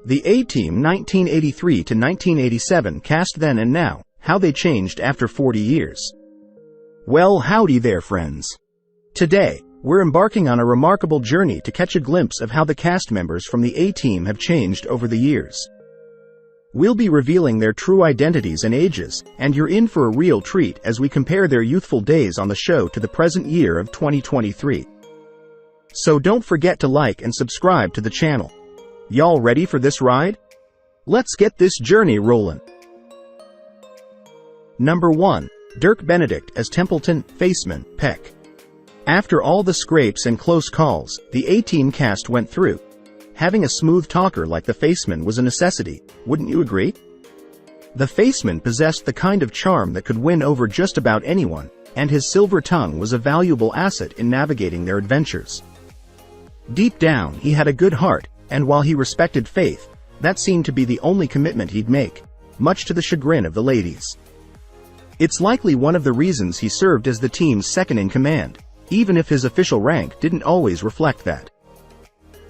The A-Team 1983 to 1987 cast then and now, how they changed after 40 years. Well, howdy there, friends. Today, we're embarking on a remarkable journey to catch a glimpse of how the cast members from the A-Team have changed over the years. We'll be revealing their true identities and ages, and you're in for a real treat as we compare their youthful days on the show to the present year of 2023. So don't forget to like and subscribe to the channel. Y'all ready for this ride? Let's get this journey rolling. Number 1. Dirk Benedict as Templeton, Faceman, Peck. After all the scrapes and close calls the A-Team cast went through, having a smooth talker like the Faceman was a necessity, wouldn't you agree? The Faceman possessed the kind of charm that could win over just about anyone, and his silver tongue was a valuable asset in navigating their adventures. Deep down, he had a good heart, and while he respected Faith, that seemed to be the only commitment he'd make, much to the chagrin of the ladies. It's likely one of the reasons he served as the team's second-in-command, even if his official rank didn't always reflect that.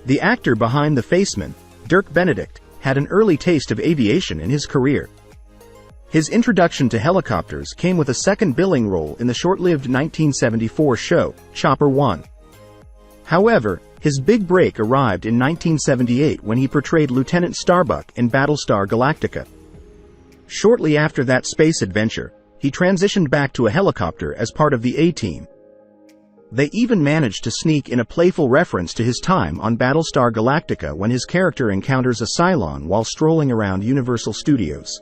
The actor behind the Faceman, Dirk Benedict, had an early taste of aviation in his career. His introduction to helicopters came with a second billing role in the short-lived 1974 show, Chopper 1. However, his big break arrived in 1978 when he portrayed Lieutenant Starbuck in Battlestar Galactica. Shortly after that space adventure, he transitioned back to a helicopter as part of the A-Team. They even managed to sneak in a playful reference to his time on Battlestar Galactica when his character encounters a Cylon while strolling around Universal Studios.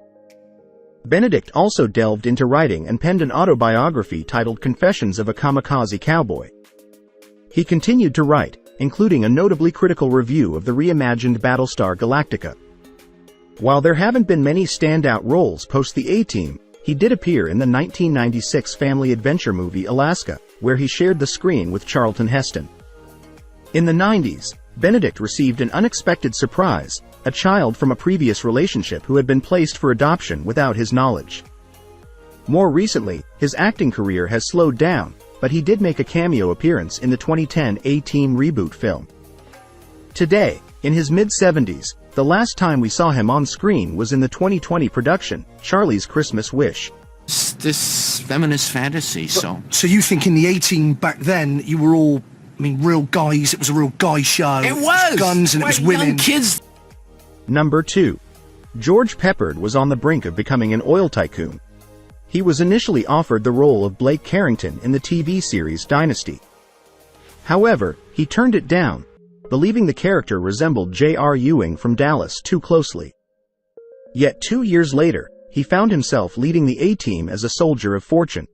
Benedict also delved into writing and penned an autobiography titled Confessions of a Kamikaze Cowboy. He continued to write, including a notably critical review of the reimagined Battlestar Galactica. While there haven't been many standout roles post the A-Team, he did appear in the 1996 family adventure movie Alaska, where he shared the screen with Charlton Heston. In the 90s, Benedict received an unexpected surprise, a child from a previous relationship who had been placed for adoption without his knowledge. More recently, his acting career has slowed down, but he did make a cameo appearance in the 2010 A-Team reboot film. Today, in his mid-70s, the last time we saw him on screen was in the 2020 production, Charlie's Christmas Wish. This feminist fantasy, so you think in the A-Team back then, you were all, real guys, it was a real guy show. It was! Guns and it was women. Young kids. Number 2. George Peppard was on the brink of becoming an oil tycoon. He was initially offered the role of Blake Carrington in the TV series Dynasty. However, he turned it down, believing the character resembled J.R. Ewing from Dallas too closely. Yet 2 years later, he found himself leading the A-Team as a soldier of fortune.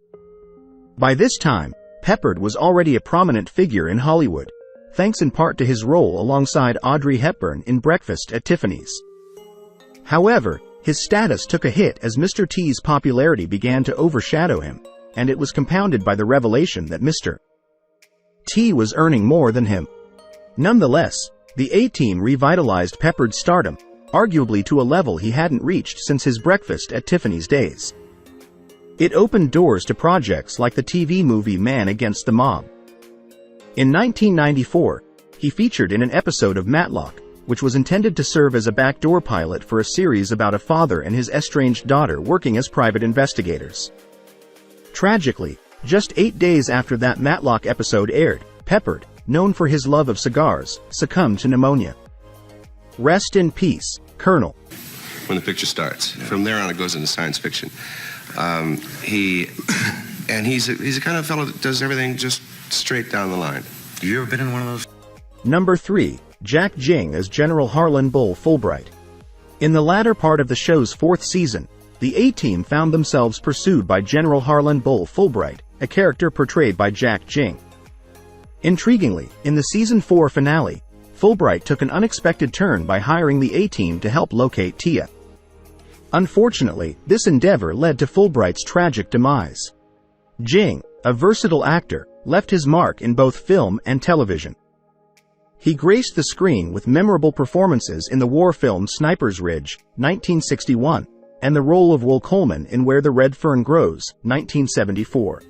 By this time, Peppard was already a prominent figure in Hollywood, thanks in part to his role alongside Audrey Hepburn in Breakfast at Tiffany's. However, his status took a hit as Mr. T's popularity began to overshadow him, and it was compounded by the revelation that Mr. T was earning more than him. Nonetheless, the A-Team revitalized Peppard's stardom, arguably to a level he hadn't reached since his Breakfast at Tiffany's days. It opened doors to projects like the TV movie Man Against the Mob. In 1994, he featured in an episode of Matlock, which was intended to serve as a backdoor pilot for a series about a father and his estranged daughter working as private investigators. Tragically, just 8 days after that Matlock episode aired, Peppard, known for his love of cigars, succumbed to pneumonia. Rest in peace, Colonel. When the picture starts. From there on, it goes into science fiction. He's the kind of fellow that does everything just straight down the line. Have you ever been in one of those? Number 3. Jack Jing as General Harlan Bull Fulbright. In the latter part of the show's 4th season, the A-Team found themselves pursued by General Harlan Bull Fulbright, a character portrayed by Jack Jing. Intriguingly, in the season 4 finale, Fulbright took an unexpected turn by hiring the A-Team to help locate Tia. Unfortunately, this endeavor led to Fulbright's tragic demise. Jing, a versatile actor, left his mark in both film and television. He graced the screen with memorable performances in the war film Sniper's Ridge, 1961, and the role of Will Coleman in Where the Red Fern Grows, 1974.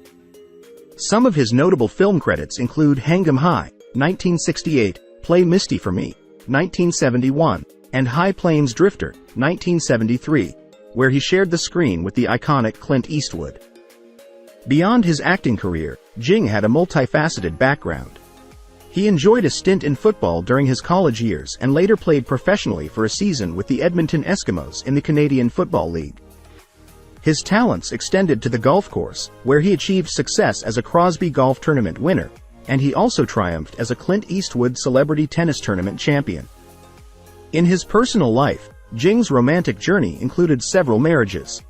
Some of his notable film credits include Hang 'em High, 1968, Play Misty for Me, 1971, and High Plains Drifter, 1973, where he shared the screen with the iconic Clint Eastwood. Beyond his acting career, Jing had a multifaceted background. He enjoyed a stint in football during his college years and later played professionally for a season with the Edmonton Eskimos in the Canadian Football League. His talents extended to the golf course, where he achieved success as a Crosby Golf Tournament winner, and he also triumphed as a Clint Eastwood Celebrity Tennis Tournament champion. In his personal life, Jing's romantic journey included several marriages.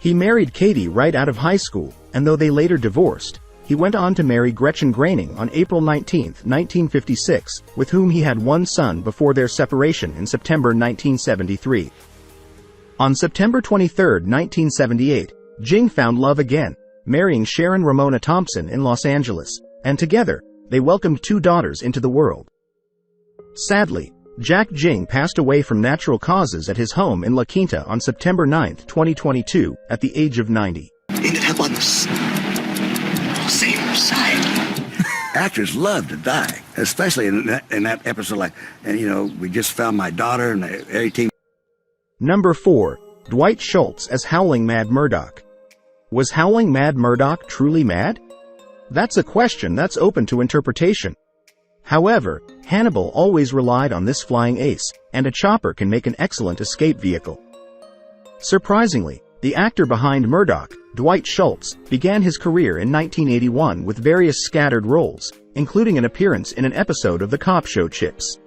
He married Katie right out of high school, and though they later divorced, he went on to marry Gretchen Groening on April 19, 1956, with whom he had one son before their separation in September 1973. On September 23, 1978, Jing found love again, marrying Sharon Ramona Thompson in Los Angeles, and together, they welcomed 2 daughters into the world. Sadly, Jack Jing passed away from natural causes at his home in La Quinta on September 9, 2022, at the age of 90. In the heavens, same side. Actors love to die, especially in that episode. Like, and you know, we just found my daughter and the 18. Number 4. Dwight Schultz as Howling Mad Murdoch. Was Howling Mad Murdoch truly mad? That's a question that's open to interpretation. However, Hannibal always relied on this flying ace, and a chopper can make an excellent escape vehicle. Surprisingly, the actor behind Murdoch, Dwight Schultz, began his career in 1981 with various scattered roles, including an appearance in an episode of the cop show Chips.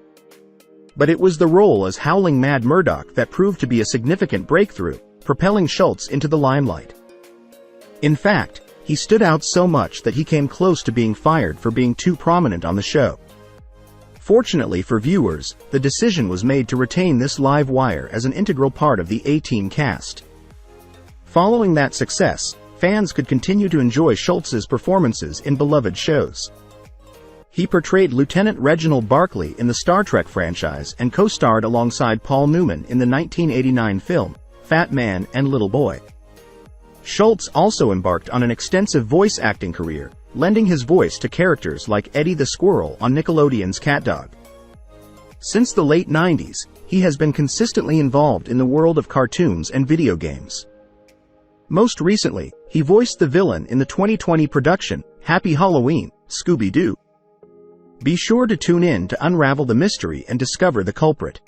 But it was the role as Howling Mad Murdoch that proved to be a significant breakthrough, propelling Schultz into the limelight. In fact, he stood out so much that he came close to being fired for being too prominent on the show. Fortunately for viewers, the decision was made to retain this live wire as an integral part of the A-Team cast. Following that success, fans could continue to enjoy Schultz's performances in beloved shows. He portrayed Lieutenant Reginald Barclay in the Star Trek franchise and co-starred alongside Paul Newman in the 1989 film, Fat Man and Little Boy. Schultz also embarked on an extensive voice acting career, lending his voice to characters like Eddie the Squirrel on Nickelodeon's CatDog. Since the late 90s, he has been consistently involved in the world of cartoons and video games. Most recently, he voiced the villain in the 2020 production, Happy Halloween, Scooby-Doo. Be sure to tune in to unravel the mystery and discover the culprit.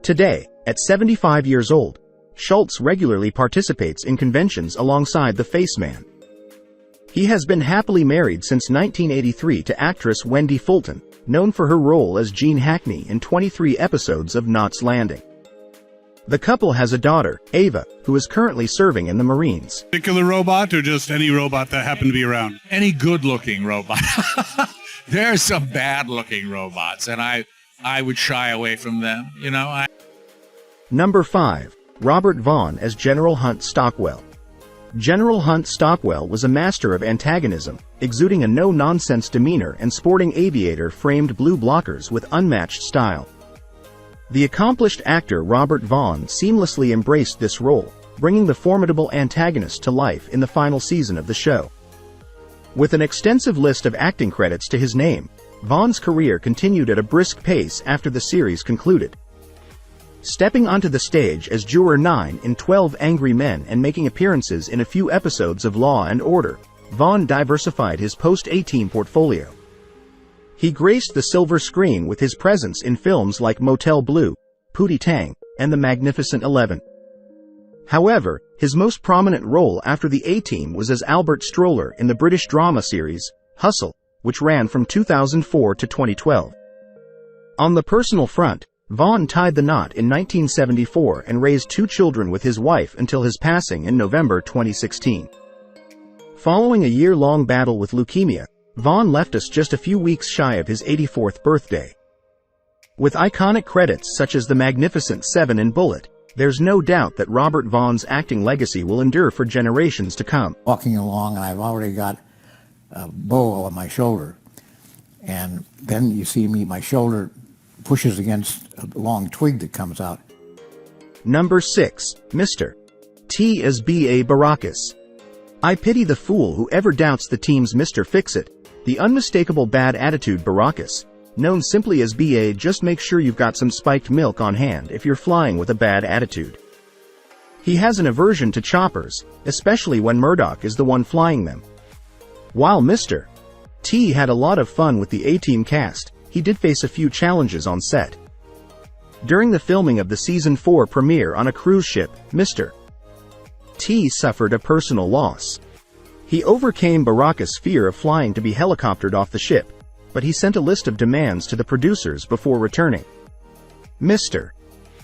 Today, at 75 years old, Schultz regularly participates in conventions alongside the Faceman. He has been happily married since 1983 to actress Wendy Fulton, known for her role as Jean Hackney in 23 episodes of Knots Landing. The couple has a daughter, Ava, who is currently serving in the Marines. Particular robot or just any robot that happened to be around? Any good-looking robot. There are some bad-looking robots, and I would shy away from them, you know. Number 5. Robert Vaughn as General Hunt Stockwell. General Hunt Stockwell was a master of antagonism, exuding a no-nonsense demeanor and sporting aviator-framed blue blockers with unmatched style. The accomplished actor Robert Vaughn seamlessly embraced this role, bringing the formidable antagonist to life in the final season of the show. With an extensive list of acting credits to his name, Vaughn's career continued at a brisk pace after the series concluded. Stepping onto the stage as Juror 9 in 12 Angry Men and making appearances in a few episodes of Law and Order, Vaughn diversified his post-A-Team portfolio. He graced the silver screen with his presence in films like Motel Blue, Pootie Tang, and The Magnificent 11. However, his most prominent role after the A-Team was as Albert Stroller in the British drama series, Hustle, which ran from 2004 to 2012. On the personal front, Vaughn tied the knot in 1974 and raised 2 children with his wife until his passing in November 2016. Following a year-long battle with leukemia, Vaughn left us just a few weeks shy of his 84th birthday. With iconic credits such as The Magnificent 7 and Bullet, there's no doubt that Robert Vaughn's acting legacy will endure for generations to come. Walking along, and I've already got a bow on my shoulder, and then you see me, my shoulder pushes against a long twig that comes out. Number 6. Mr. T as B.A. Baracus. I pity the fool who ever doubts the team's Mr. Fix-It, the unmistakable bad attitude Baracus, known simply as BA. Just make sure you've got some spiked milk on hand if you're flying with a bad attitude. He has an aversion to choppers, especially when Murdoch is the one flying them. While Mr. T had a lot of fun with the A-Team cast, he did face a few challenges on set. During the filming of the Season 4 premiere on a cruise ship, Mr. T suffered a personal loss. He overcame Baraka's fear of flying to be helicoptered off the ship, but he sent a list of demands to the producers before returning. Mr.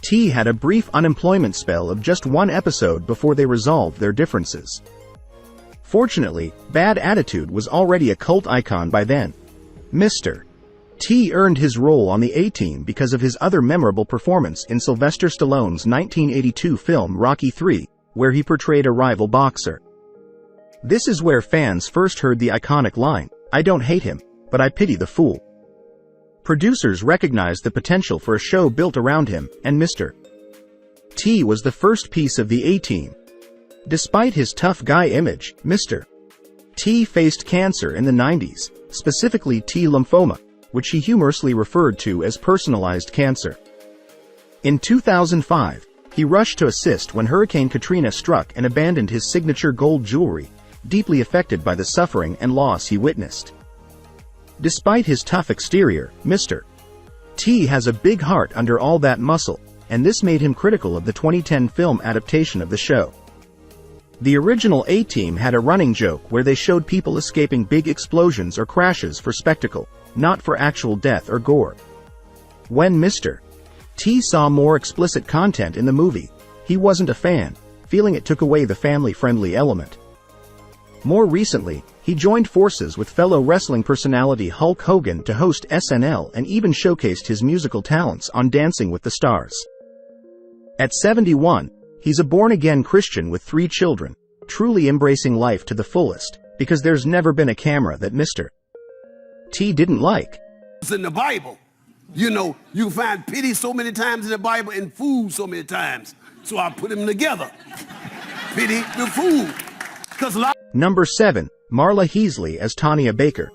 T had a brief unemployment spell of just 1 episode before they resolved their differences. Fortunately, Bad Attitude was already a cult icon by then. Mr. T earned his role on the A-Team because of his other memorable performance in Sylvester Stallone's 1982 film Rocky III, where he portrayed a rival boxer. This is where fans first heard the iconic line, "I don't hate him, but I pity the fool." Producers recognized the potential for a show built around him, and Mr. T was the first piece of the A-Team. Despite his tough guy image, Mr. T faced cancer in the 90s, specifically T lymphoma, which he humorously referred to as personalized cancer. In 2005, he rushed to assist when Hurricane Katrina struck and abandoned his signature gold jewelry, deeply affected by the suffering and loss he witnessed. Despite his tough exterior, Mr. T has a big heart under all that muscle, and this made him critical of the 2010 film adaptation of the show. The original A-Team had a running joke where they showed people escaping big explosions or crashes for spectacle, not for actual death or gore. When Mr. T saw more explicit content in the movie, he wasn't a fan, feeling it took away the family-friendly element. More recently, he joined forces with fellow wrestling personality Hulk Hogan to host SNL and even showcased his musical talents on Dancing with the Stars. At 71, he's a born-again Christian with 3 children, truly embracing life to the fullest, because there's never been a camera that Mr. T didn't like. It's in the Bible. You know, you find pity so many times in the Bible and food so many times. So I put them together. Pity the food. Number 7. Marla Heasley as Tanya Baker.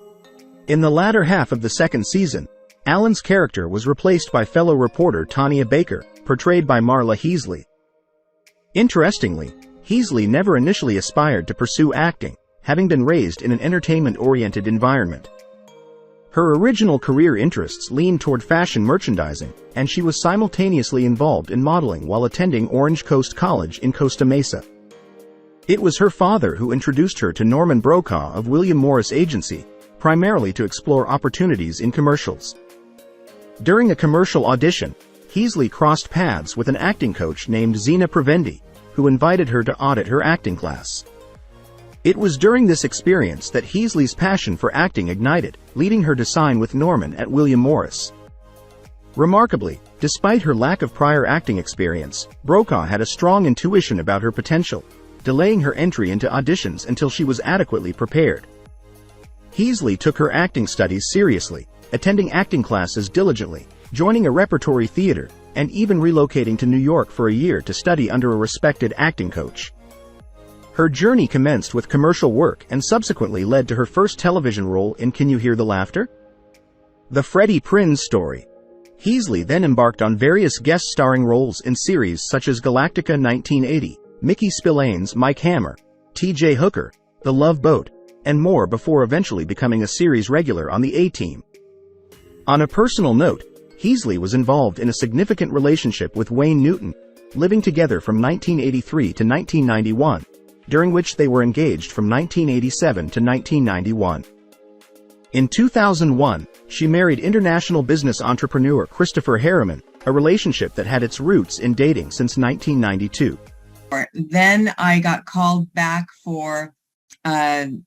In the latter half of the 2nd season, Alan's character was replaced by fellow reporter Tanya Baker, portrayed by Marla Heasley. Interestingly, Heasley never initially aspired to pursue acting, having been raised in an entertainment-oriented environment. Her original career interests leaned toward fashion merchandising, and she was simultaneously involved in modeling while attending Orange Coast College in Costa Mesa. It was her father who introduced her to Norman Brokaw of William Morris Agency, primarily to explore opportunities in commercials. During a commercial audition, Heasley crossed paths with an acting coach named Zena Prevendi, who invited her to audit her acting class. It was during this experience that Heasley's passion for acting ignited, leading her to sign with Norman at William Morris. Remarkably, despite her lack of prior acting experience, Brokaw had a strong intuition about her potential, delaying her entry into auditions until she was adequately prepared. Heasley took her acting studies seriously, attending acting classes diligently, joining a repertory theater, and even relocating to New York for a year to study under a respected acting coach. Her journey commenced with commercial work and subsequently led to her first television role in Can You Hear the Laughter? The Freddie Prinze Story. Heasley then embarked on various guest starring roles in series such as Galactica 1980, Mickey Spillane's Mike Hammer, T.J. Hooker, The Love Boat, and more before eventually becoming a series regular on the A-Team. On a personal note, Heasley was involved in a significant relationship with Wayne Newton, living together from 1983 to 1991, during which they were engaged from 1987 to 1991. In 2001, she married international business entrepreneur Christopher Harriman, a relationship that had its roots in dating since 1992. Then I got called back for, it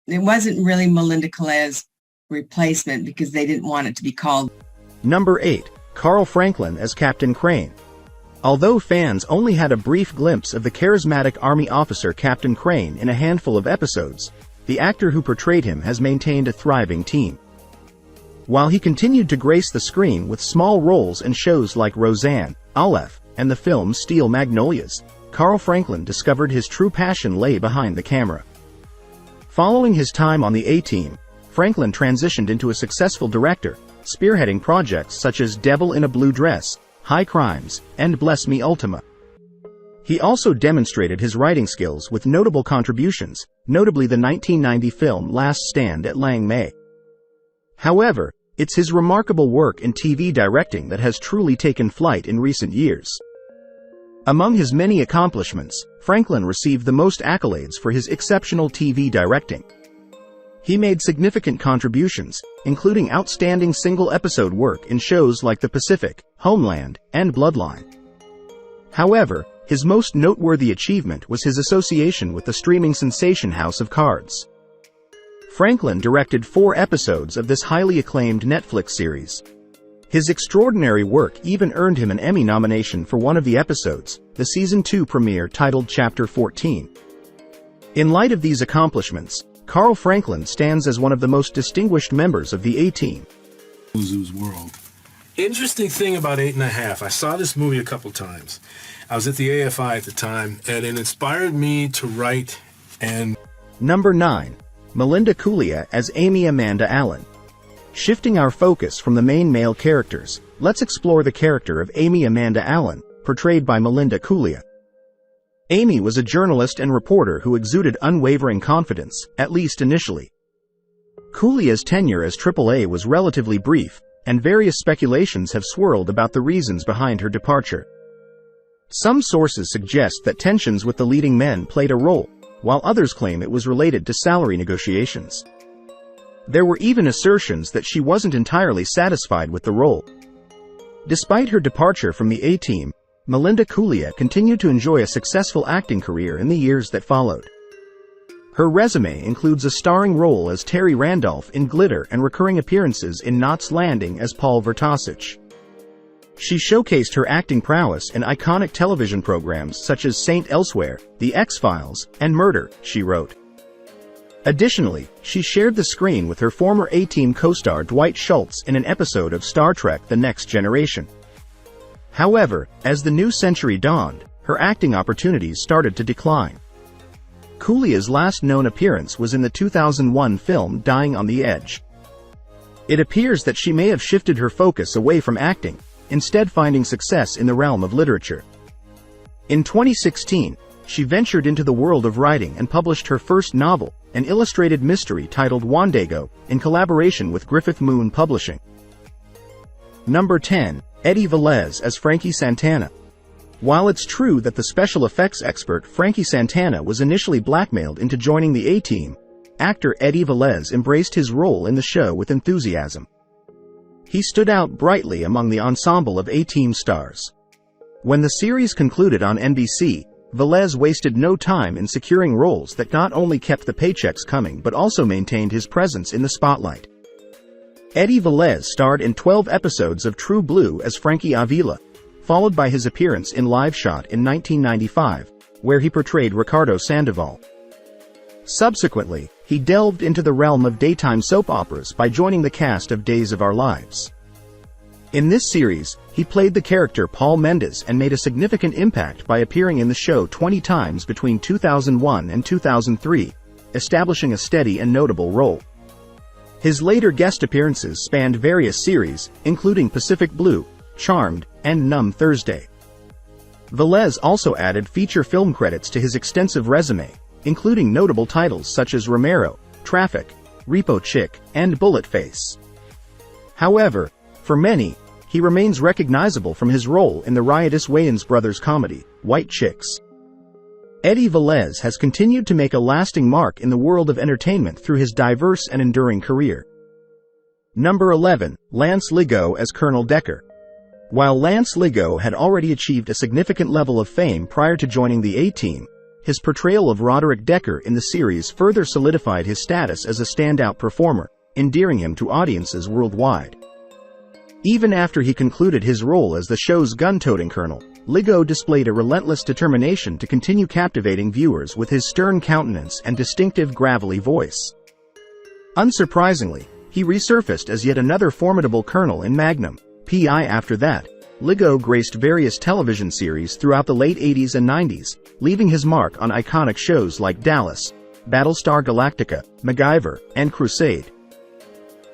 wasn't really Melinda Kloss' replacement because they didn't want it to be called. Number 8. Carl Franklin as Captain Crane. Although fans only had a brief glimpse of the charismatic Army officer Captain Crane in a handful of episodes, the actor who portrayed him has maintained a thriving team. While he continued to grace the screen with small roles in shows like Roseanne, Aleph, and the film Steel Magnolias, Carl Franklin discovered his true passion lay behind the camera. Following his time on the A-Team, Franklin transitioned into a successful director, spearheading projects such as Devil in a Blue Dress, High Crimes, and Bless Me Ultima. He also demonstrated his writing skills with notable contributions, notably the 1990 film Last Stand at Lang May. However, it's his remarkable work in TV directing that has truly taken flight in recent years. Among his many accomplishments, Franklin received the most accolades for his exceptional TV directing. He made significant contributions, including outstanding single-episode work in shows like The Pacific, Homeland, and Bloodline. However, his most noteworthy achievement was his association with the streaming sensation House of Cards. Franklin directed 4 episodes of this highly acclaimed Netflix series. His extraordinary work even earned him an Emmy nomination for one of the episodes, the Season 2 premiere titled Chapter 14. In light of these accomplishments, Carl Franklin stands as one of the most distinguished members of the A-Team. Zuzu's world. Interesting thing about 8½. I saw this movie a couple times. I was at the AFI at the time, and it inspired me to write and... Number 9. Melinda Kloss as Amy Amanda Allen. Shifting our focus from the main male characters, let's explore the character of Amy Amanda Allen, portrayed by Melinda Kloss. Amy was a journalist and reporter who exuded unwavering confidence, at least initially. Kloss's tenure as AAA was relatively brief, and various speculations have swirled about the reasons behind her departure. Some sources suggest that tensions with the leading men played a role, while others claim it was related to salary negotiations. There were even assertions that she wasn't entirely satisfied with the role. Despite her departure from the A-Team, Melinda Kloss continued to enjoy a successful acting career in the years that followed. Her resume includes a starring role as Terry Randolph in Glitter and recurring appearances in Knots Landing as Paul Vertasich. She showcased her acting prowess in iconic television programs such as Saint Elsewhere, The X-Files, and Murder, She Wrote. Additionally, she shared the screen with her former A-Team co-star Dwight Schultz in an episode of Star Trek: The Next Generation. However, as the new century dawned, her acting opportunities started to decline. Kloss's last known appearance was in the 2001 film Dying on the Edge. It appears that she may have shifted her focus away from acting, instead finding success in the realm of literature. In 2016, she ventured into the world of writing and published her first novel, an illustrated mystery titled Wandego, in collaboration with Griffith Moon Publishing. Number 10. Eddie Velez as Frankie Santana. While it's true that the special effects expert Frankie Santana was initially blackmailed into joining the A-Team, actor Eddie Velez embraced his role in the show with enthusiasm. He stood out brightly among the ensemble of A-Team stars. When the series concluded on NBC, Velez wasted no time in securing roles that not only kept the paychecks coming but also maintained his presence in the spotlight. Eddie Velez starred in 12 episodes of True Blue as Frankie Avila, followed by his appearance in Live Shot in 1995, where he portrayed Ricardo Sandoval. Subsequently, he delved into the realm of daytime soap operas by joining the cast of Days of Our Lives. In this series, he played the character Paul Mendes and made a significant impact by appearing in the show 20 times between 2001 and 2003, establishing a steady and notable role. His later guest appearances spanned various series, including Pacific Blue, Charmed, and Numb Thursday. Velez also added feature film credits to his extensive resume, including notable titles such as Romero, Traffic, Repo Chick, and Bullet Face. However, for many, he remains recognizable from his role in the riotous Wayans brothers comedy, White Chicks. Eddie Velez has continued to make a lasting mark in the world of entertainment through his diverse and enduring career. Number 11. Lance Ligo as Colonel Decker. While Lance Ligo had already achieved a significant level of fame prior to joining the A-Team, his portrayal of Roderick Decker in the series further solidified his status as a standout performer, endearing him to audiences worldwide. Even after he concluded his role as the show's gun-toting colonel, Ligo displayed a relentless determination to continue captivating viewers with his stern countenance and distinctive gravelly voice. Unsurprisingly, he resurfaced as yet another formidable colonel in Magnum, P.I. After that, Ligo graced various television series throughout the late 80s and 90s, leaving his mark on iconic shows like Dallas, Battlestar Galactica, MacGyver, and Crusade.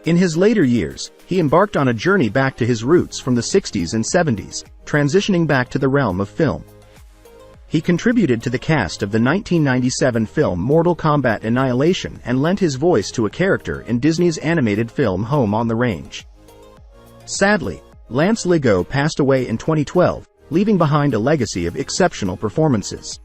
In his later years, he embarked on a journey back to his roots from the 60s and 70s, transitioning back to the realm of film. He contributed to the cast of the 1997 film Mortal Kombat Annihilation and lent his voice to a character in Disney's animated film Home on the Range. Sadly, Lance Ligo passed away in 2012, leaving behind a legacy of exceptional performances.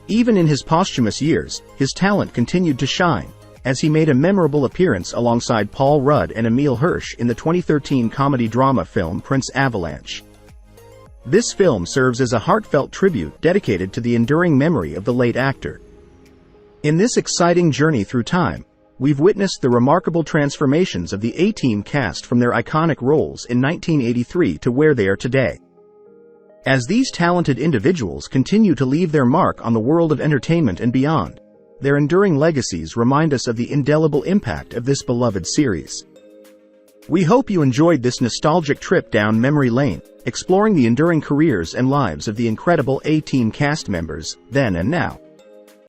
Even in his posthumous years, his talent continued to shine, as he made a memorable appearance alongside Paul Rudd and Emile Hirsch in the 2013 comedy-drama film Prince Avalanche. This film serves as a heartfelt tribute dedicated to the enduring memory of the late actor. In this exciting journey through time, we've witnessed the remarkable transformations of the A-Team cast from their iconic roles in 1983 to where they are today. As these talented individuals continue to leave their mark on the world of entertainment and beyond, their enduring legacies remind us of the indelible impact of this beloved series. We hope you enjoyed this nostalgic trip down memory lane, exploring the enduring careers and lives of the incredible A-Team cast members, then and now.